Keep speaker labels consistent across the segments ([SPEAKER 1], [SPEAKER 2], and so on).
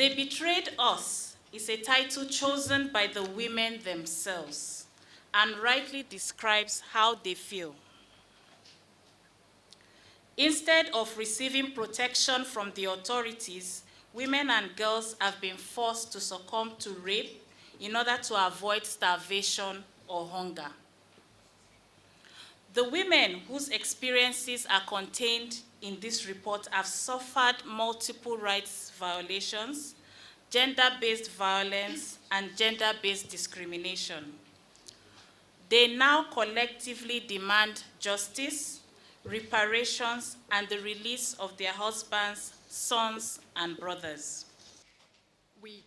[SPEAKER 1] They Betrayed Us is a title chosen by the women themselves and rightly describes how they feel. Instead of receiving protection from the authorities, women and girls have been forced to succumb to rape in order to avoid starvation or hunger. The women whose experiences are contained in this report have suffered multiple rights violations, gender-based violence, and gender-based discrimination. They now collectively demand justice, reparations, and the release of their husbands, sons, and brothers.
[SPEAKER 2] We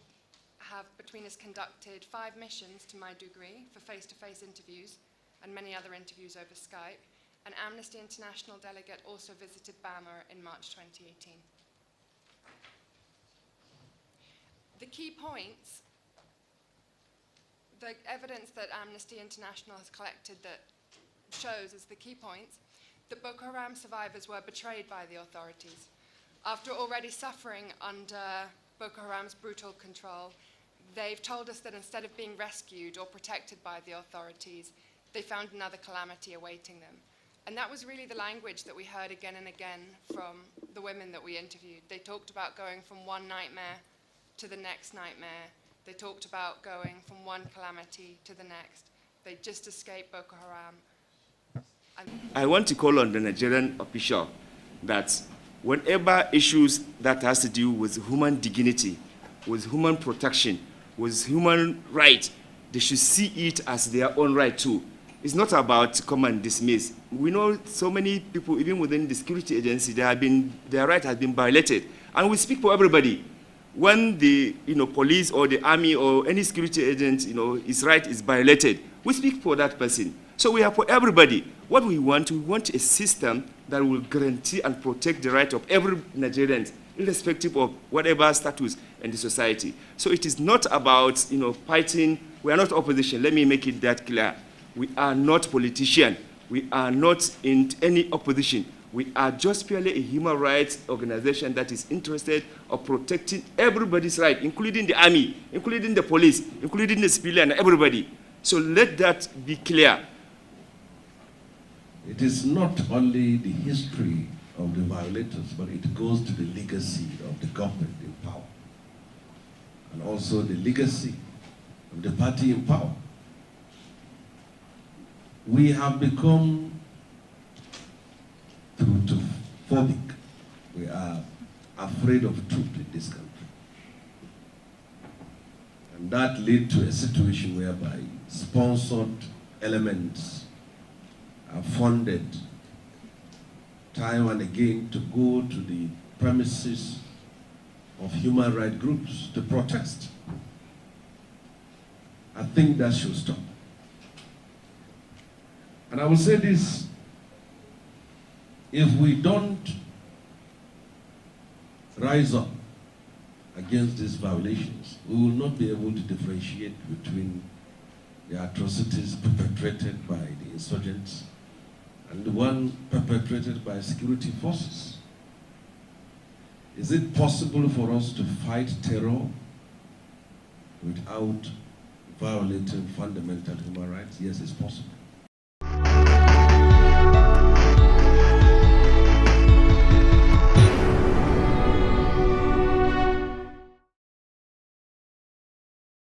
[SPEAKER 2] have between us conducted 5 missions to Maiduguri for face-to-face interviews and many other interviews over Skype. An Amnesty International delegate also visited Bama in March 2018. The key points, the evidence that Amnesty International has collected that shows as the key points that Boko Haram survivors were betrayed by the authorities. After already suffering under Boko Haram's brutal control, they've told us that instead of being rescued or protected by the authorities, they found another calamity awaiting them. And that was really the language that we heard again and again from the women that we interviewed. They talked about going from one nightmare to the next nightmare. They talked about going from one calamity to the next. They just escaped Boko Haram.
[SPEAKER 3] I want to call on the Nigerian official that whenever issues that has to do with human dignity, with human protection, with human right, they should see it as their own right too. It's not about come and dismiss. We know so many people, even within the security agency, their right has been violated. And we speak for everybody. When the police or the army or any security agent, his right is violated, we speak for that person. So we are for everybody. What we want a system that will guarantee and protect the right of every Nigerian, irrespective of whatever status in the society. So it is not about fighting. We are not opposition. Let me make it that clear. We are not politicians. We are not in any opposition. We are just purely a human rights organization that is interested in protecting everybody's right, including the army, including the police, including the civilian, everybody. So let that be clear.
[SPEAKER 4] It is not only the history of the violators, but it goes to the legacy of the government in power, and also the legacy of the party in power. We have become truthophobic. We are afraid of truth in this country. And that led to a situation whereby sponsored elements are funded time and again to go to the premises of human rights groups to protest. I think that should stop. And I will say this, if we don't rise up against these violations, we will not be able to differentiate between the atrocities perpetrated by the insurgents and the one perpetrated by security forces. Is it possible for us to fight terror without violating fundamental human rights? Yes, it's possible.